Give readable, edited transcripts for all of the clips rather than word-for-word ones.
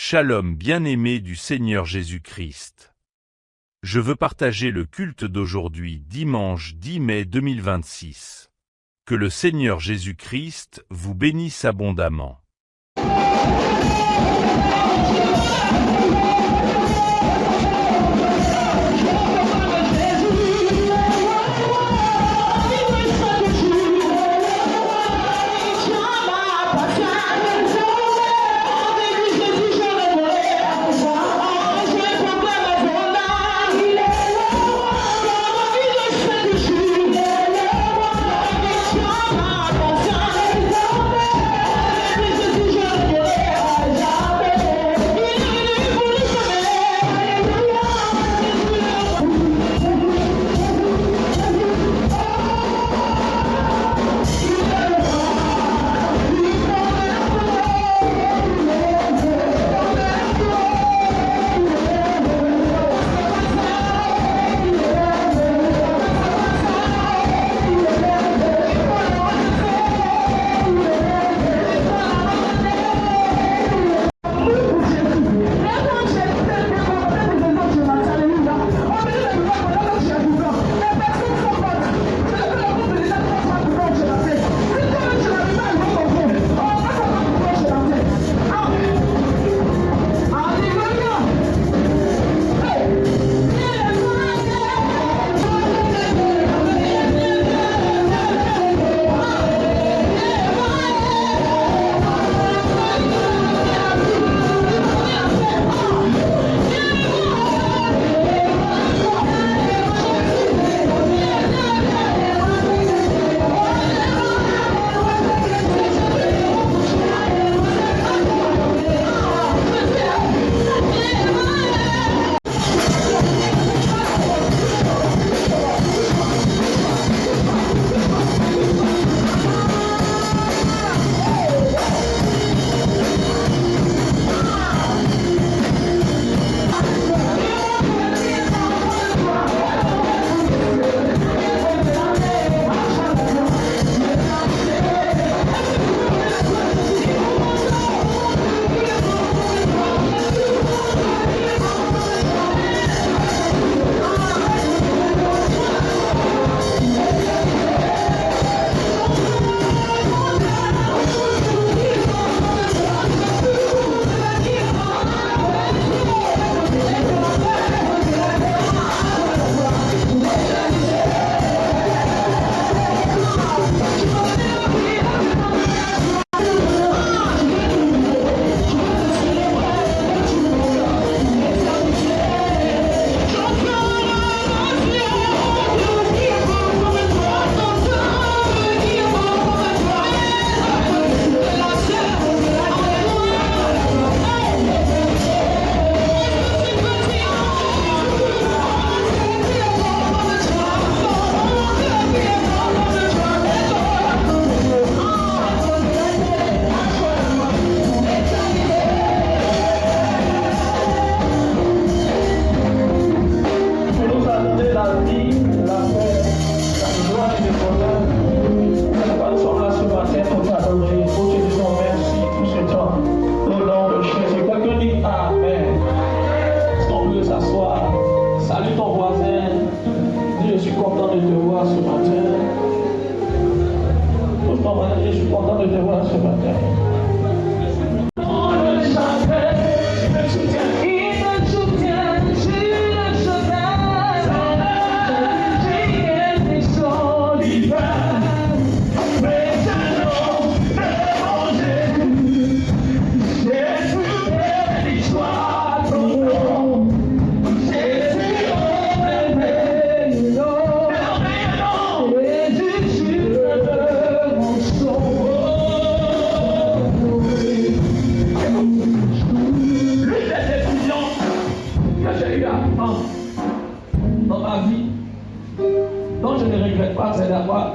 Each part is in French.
Shalom bien-aimé du Seigneur Jésus-Christ. Je veux partager le culte d'aujourd'hui, dimanche 10 mai 2026. Que le Seigneur Jésus-Christ vous bénisse abondamment.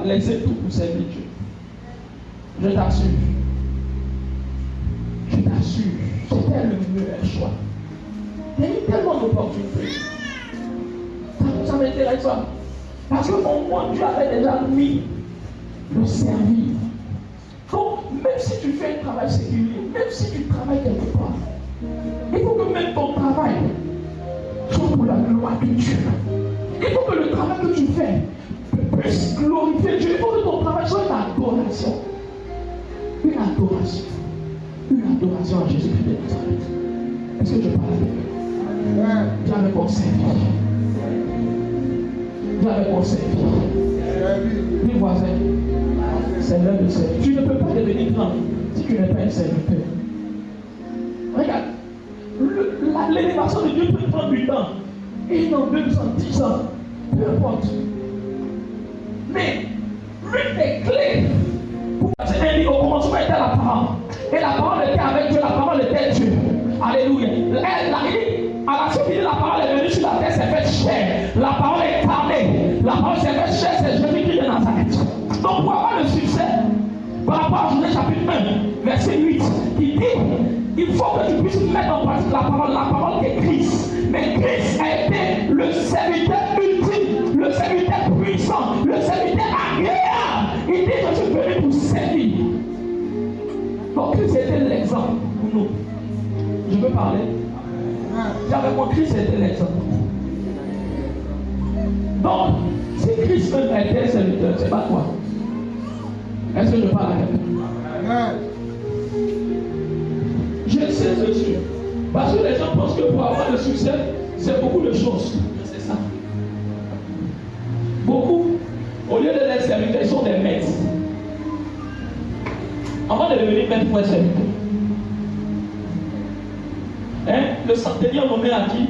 Laissez tout pour servir Dieu. Je t'assure. C'était le meilleur choix. Il y a eu tellement d'opportunités. Ça m'intéresse pas. Parce que au moins Dieu avait déjà mis le servir. Donc, même si tu fais un travail séculier, même si tu travailles quelque part, même ton travail soit pour la gloire de Dieu. Il faut que le travail que tu fais puisse glorifier Dieu. Il faut que ton travail soit une adoration. Une adoration. Une adoration à Jésus-Christ de Nazareth. Est-ce que je parle avec eux? Viens avec mon service. Viens avec mon service. Dis voisin, c'est l'heure de servir. Tu ne peux pas devenir grand si tu n'es pas un serviteur. Regarde, l'élévation de Dieu peut prendre du temps. Et dans 2 ans, 10 ans, peu importe. Mais l'une des clés pour passer dit au commencement était la parole. Et la parole était avec Dieu, la parole était Dieu. Alléluia. À la suite, la parole est venue sur la terre, c'est fait chair. La parole est parlée. La parole s'est fait chair, c'est Jésus-Christ de Nazareth. Donc pour avoir le succès, par rapport à Genèse chapitre 1, verset 8, il dit, il faut que tu puisses mettre en pratique la parole de Christ. Mais Christ a été le serviteur ultime, le serviteur puissant, le serviteur agréable. Il dit, je suis venu pour servir. Donc Christ était l'exemple pour nous. Je veux parler. J'avais mon Christ était l'exemple. Donc, si Christ même était serviteur, c'est pas toi. Est-ce que je parle avec toi? Je sais dessus. Parce que les gens pensent que pour avoir le succès, c'est beaucoup de choses. C'est ça. Beaucoup, au lieu de les serviteurs, ils sont des maîtres. Avant de devenir maître, pour être serviteur. Le centenier nommé a dit,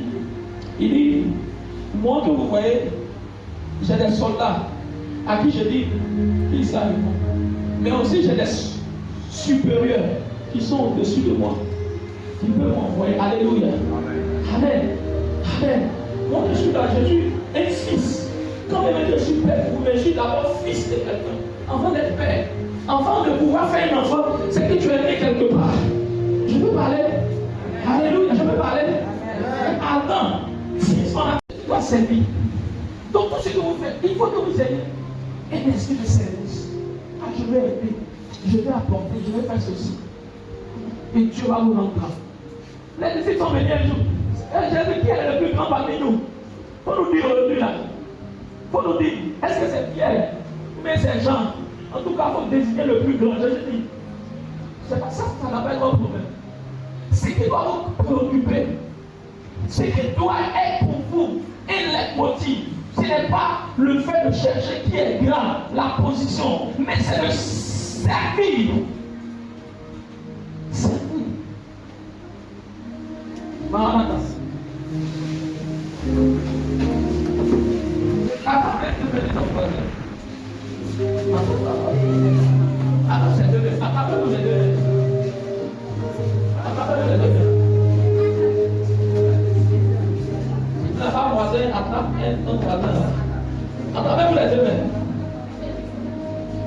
il dit, moi que vous voyez, j'ai des soldats à qui je dis, ils savent. Mais aussi j'ai des supérieurs qui sont au-dessus de moi, qui peuvent m'envoyer. Alléluia. Amen. Amen. Moi je suis là, je suis un fils. Quand même je suis père, mais je suis d'abord fils de quelqu'un. Avant d'être père, avant de pouvoir faire un enfant, c'est que tu es né quelque part. Je peux parler. Alléluia, je peux parler. Avant, si on a tu dois servir. Donc tout ce que vous faites, il faut que vous ayez un esprit de service. Ah, je vais aider, je vais apporter, je vais faire ceci. Et Dieu va vous rendre grand. Les disciples sont venus un jour. Jésus qui est le plus grand parmi nous. Il faut nous dire aujourd'hui là. Il faut nous dire, est-ce que c'est Pierre? Mais c'est Jean. En tout cas, il faut désigner le plus grand. Jésus dit, c'est pas ça, ça n'a pas être un problème. Ce qui doit vous préoccuper, ce qui doit être pour vous un leitmotiv, ce n'est pas le fait de chercher qui est grand, la position, mais c'est de servir. Servir. Maranatha. Attends, c'est deux. Attends, c'est deux. La femme voisine attrape un autre voisin. Attrapez-vous les deux mains.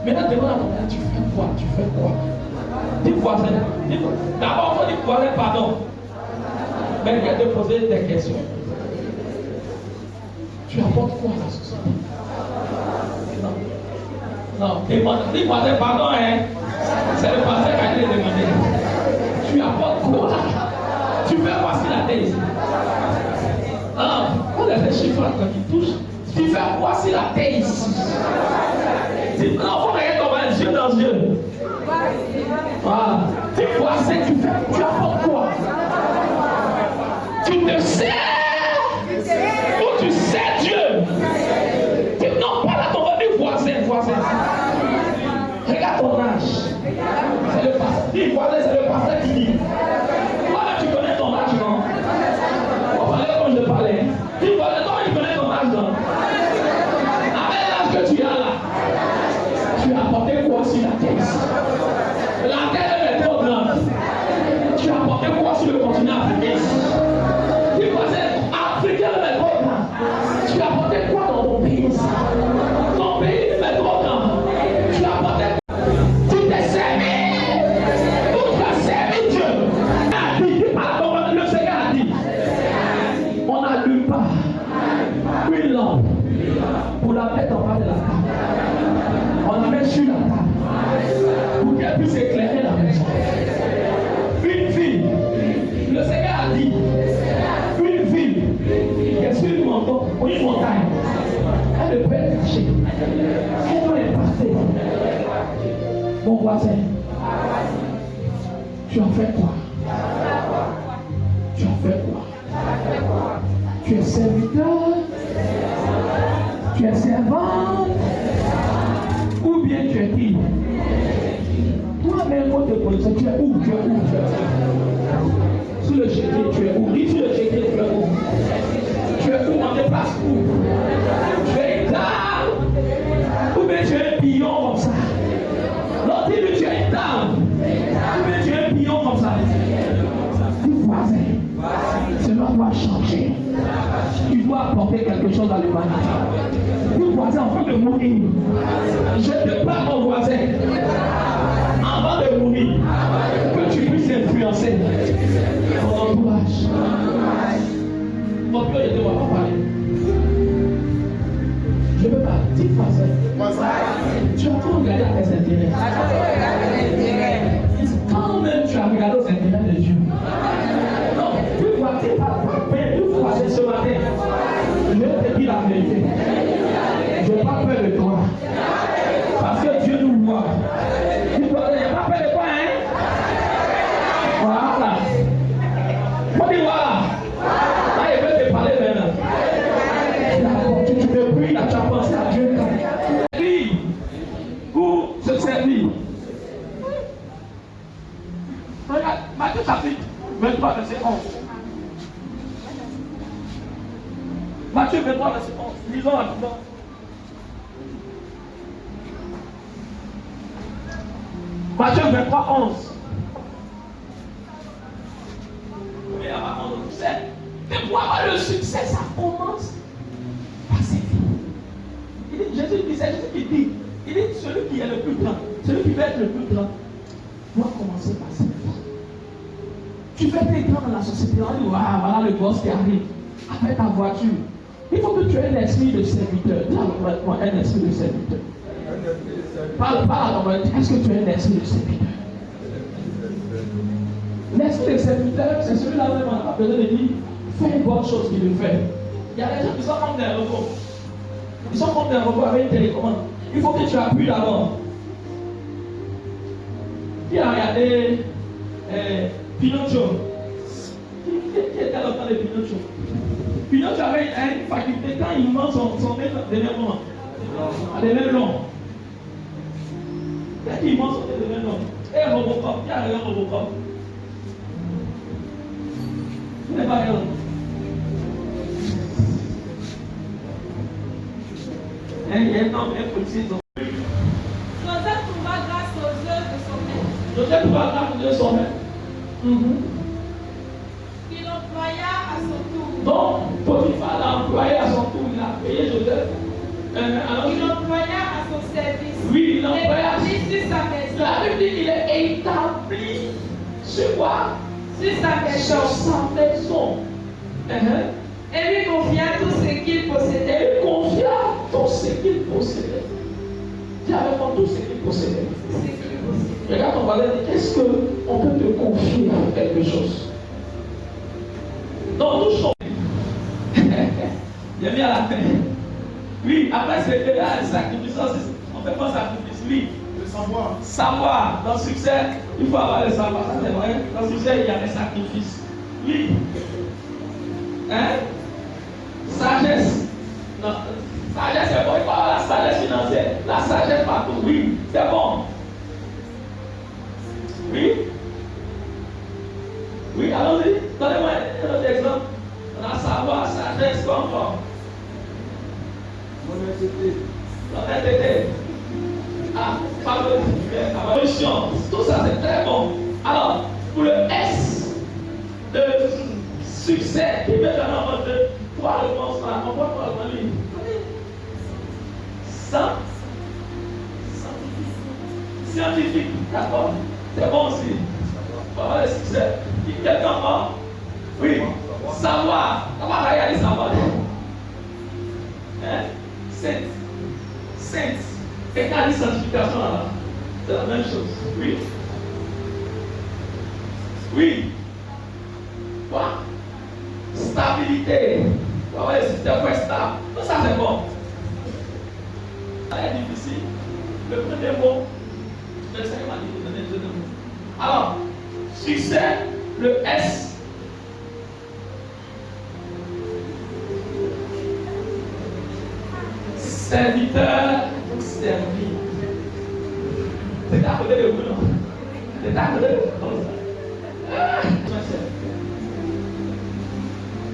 Maintenant, demande à ton père, tu fais quoi? Tu fais quoi? Dis voisin. D'abord, il faut dire voisin, pardon. Mais il y a de poser des questions. Tu apportes quoi à la société? Non. Dis voisin, pardon, hein. C'est le passé qui a été demandé. Tu apportes quoi? Tu fais quoi si la terre ici? Ah, on a des chiffres là qui touchent. Tu fais quoi si la terre ici? Non, il faut regarder ton main, yeux dans les yeux. Voilà. Tu vois, tu apportes quoi? Tu te sers ou tu sers Dieu? Non, pas là ton voisin. Regarde ton âge. C'est le pasteur. Dis voisin, c'est le pasteur qui dit. Toi-là, tu connais ton âge, non? On parlait comme je parlais. Dis voisin, toi, tu connais ton âge, non? Avec l'âge que tu as là, tu as apporté quoi sur la terre? La terre est trop grande. Tu as apporté quoi sur le continent africain? Dis voisin, Africain est trop grand. Tu as apporté quoi dans ton pays? Ton pays est trop grand. Tu as apporté quoi? Tu t'es servi. a dit une ville, qu'est-ce que nous entendons? Une montagne. Elle ne peut être cachée. Elle doit être partée. Mon voisin, tu en fais quoi? Tu en fais quoi? Tu es serviteur? Tu es servante? Ou bien tu es qui? Toi-même, faut te poser, tu es où? Sur le chéquier, tu es où? Dis sur le chéquier, tu es où? Tu es où? On te place où? Tu es là? Ou bien tu es un pillon comme ça? L'autre dit, tu es une dame. Ou bien tu es un pillon comme ça? Dis voisin, cela doit changer. Tu dois apporter quelque chose à l'humanité. Dis voisin, en train de mourir. Je te parle mon voisin. Avant de mourir, que tu puisses influencer ton entourage. Mon Dieu, je ne dois pas parler. Je ne veux pas. Dis voisin. Tu as encore regardé à tes intérêts. Quand même tu as regardé aux intérêts de Dieu. Non, tu vois, tu n'as pas peur. Tu vois, ce matin. Je vais te dire la vérité. Je n'ai pas peur de toi. Parce que Dieu nous voit. Tu ne pas peur de toi, hein? Voilà. Faut dire voilà. Là, il veut te parler maintenant. Tu te pries, là, tu as pensé à Dieu. Prie pour se servir. Regarde, Matthieu chapitre 23, verset 11. Matthieu 23, verset 11. Lisons rapidement. Matthieu 23, 11. Mais avant le succès, et pour avoir le succès, ça commence par servir. Jésus dit, c'est Jésus qui dit, il dit, celui qui est le plus grand, celui qui va être le plus grand, doit commencer par servir. Tu fais tes grands dans la société, on dit, voilà le boss qui arrive, avec ta voiture. Il faut que tu aies un esprit de serviteur. Dis moi un esprit de serviteur. Parle à ton mari, est-ce que tu as un esprit de serviteur? L'esprit de serviteur, c'est celui-là même, on n'a pas besoin de dire, fais une bonne chose qu'il le fait. Il y a des gens qui sont comme des robots. Ils sont comme des robots avec une télécommande. Il faut que tu appuies d'abord. Qui a regardé Pinocchio? Qui était dans le temps de Pinocchio? Pinocchio avait une faculté, quand il ment, son nez devient long. Devient long. Dès qu'il ment, son nez devient long. Et Robocop, qui a regardé Robocop? Vous n'avez pas regardé. Il y a un homme, un policier. Joseph trouva grâce aux yeux de son maître. Joseph trouva grâce aux yeux de son maître. Il l'employa à son tour. Donc, Potiphar l'a employé à son tour. Il a payé Joseph. Il l'employa à son service. Oui, il l'employa. Établi sur sa maison. La Bible dit qu'il est établi sur quoi? Sur sa maison. Sur sa maison. Et lui confia tout ce qu'il possédait. Et il confia tout ce qu'il possédait. Dis avec moi tout ce qu'il possédait. Regarde ton voisin et dis, est-ce qu'on peut te confier quelque chose? Donc, tout chose. Il a mis à la fin. Oui, après c'est là, le sacrifice, on fait pas sacrifice, oui. Le savoir. Savoir, dans le succès, il faut avoir le savoir, ça c'est vrai. Dans le succès, il y a les sacrifices. Oui. Hein? Sagesse. Non, sagesse c'est bon, il faut avoir la sagesse financière. La sagesse partout, oui, c'est bon. Oui. Oui, allons-y. Donnez-moi un autre exemple. On a savoir, sagesse, quoi encore? L'honnêteté. Ah, abolition. Tout ça c'est très bon. Alors, pour le S de succès, qui peut donner en mode de trois réponses là, on voit quoi dans lui? Scientifique, d'accord? C'est bon aussi. Pour avoir le succès. Quelqu'un encore? Oui. Savoir. Comment regarder savoir? Hein? Sainte. Et quand il dit sanctification là, c'est la même chose. Oui. Oui. Quoi? Stabilité. Ouais, le système est stable. Tout ça c'est bon. Ça est difficile. Le premier mot, le Seigneur m'a dit de donner deux mots. Alors, succès, le S. Serviteur, servi. C'est à côté de vous, non? C'est à côté de vous.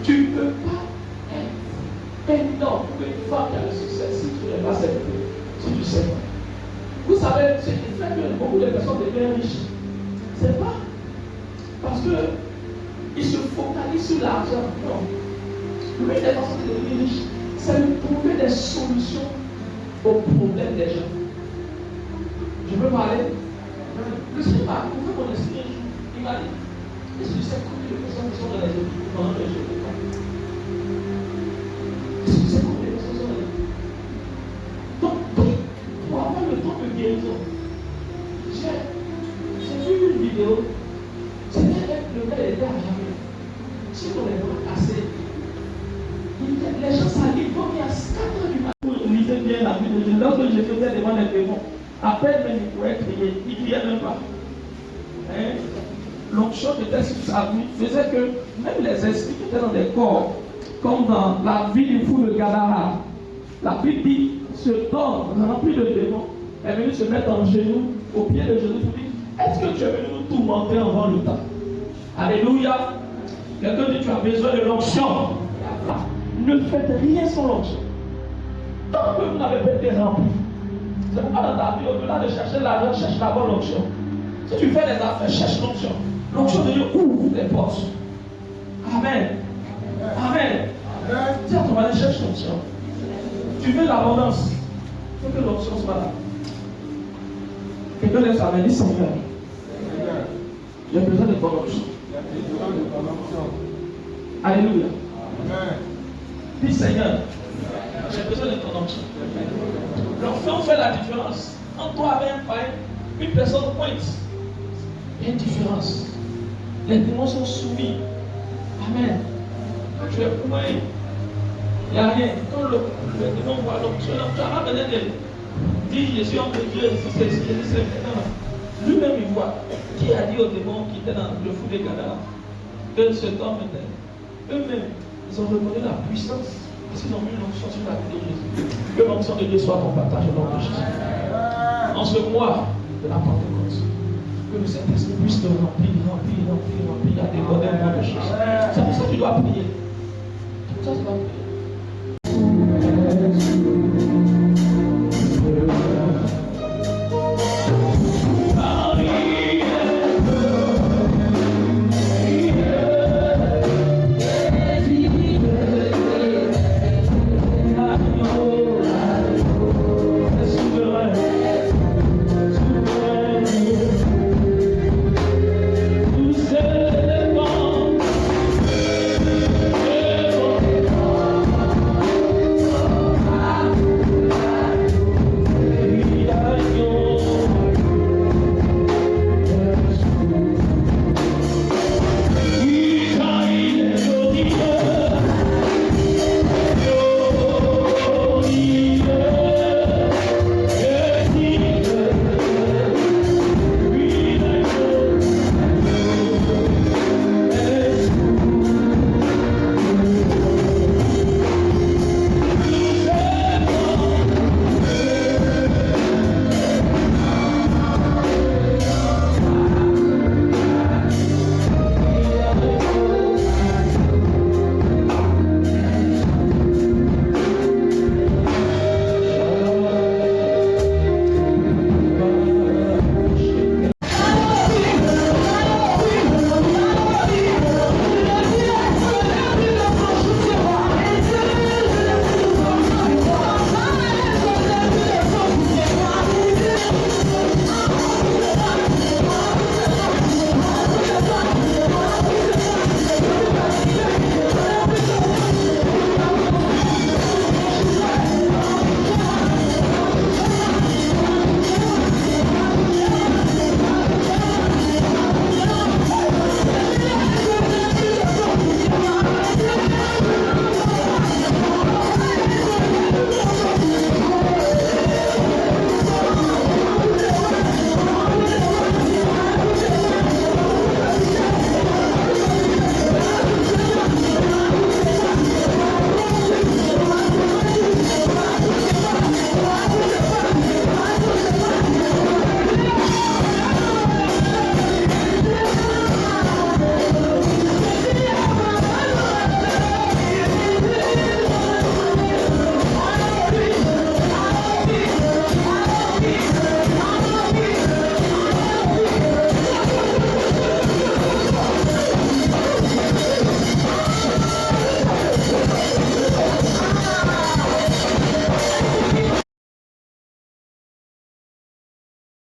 Tu ne peux pas être énorme pour une femme qui a le succès si tu n'es pas serviteur, si tu sais pas. Vous savez, ce qui fait que beaucoup de personnes deviennent riches, c'est pas parce qu'ils se focalisent sur l'argent. Non. L'une des façons de devenir riche, c'est de trouver des solutions aux problèmes des gens. Je peux parler. Le Seigneur m'a trouvé mon esprit. Il m'a dit, est-ce que tu sais combien de personnes qui sont dans les hôpitaux pendant que je ne sais pas? Est-ce que tu sais combien de personnes sont dans les hôpitaux? Donc, pour avoir le temps de guérison, j'ai vu une vidéo. C'était le gars était à jamais. Si on les bras cassés, les gens s'allient comme il y a 4 heures du matin. Vous lisez bien la vie de Dieu. Lorsque je faisais devant les démons, à peine même il pouvait crier, il ne criait même pas. Hein? L'onction qui était sur sa vie faisait que même les esprits qui étaient dans des corps, comme dans la vie du fou de Gadara, la Bible dit, ce homme rempli de démons est venu se mettre en genoux, au pied de Jésus pour dire, est-ce que tu es venu nous tourmenter avant le temps? Alléluia. Quelqu'un dit, tu as besoin de l'onction. Ne faites rien sans l'onction. Tant que vous n'avez pas été rempli, c'est pas dans ta vie, au-delà de chercher l'argent, cherche d'abord l'onction. Si tu fais des affaires, cherche l'onction. L'onction de Dieu ouvre les portes. Amen. Amen. Dis à ton mari, cherche l'onction. Tu veux l'abondance. Il faut que l'onction soit là. Quelqu'un laisse sa main, dit Seigneur, j'ai besoin de ton onction. Alléluia. Dis Seigneur, j'ai besoin de ton onction. L'onction fait la différence. Entre toi avec un païen, une personne pointe. Il y a une différence. Les démons sont soumis. Amen. Quand tu es point, il n'y a rien. Quand le démon voit l'onction, tu n'as pas besoin de dire je suis homme de Dieu, c'est maintenant. Lui-même il voit. Qui a dit aux démons qui étaient dans le fou des cadavres que cet homme était? Eux-mêmes, ils ont reconnu la puissance parce qu'ils ont mis l'onction sur la vie de Jésus. Que l'onction de Dieu soit ton partage au nom de Jésus. En ce mois de la Pentecôte, que le Saint-Esprit puisse te remplir à déborder un de choses. C'est pour ça que tu dois prier. C'est pour ça que tu dois prier.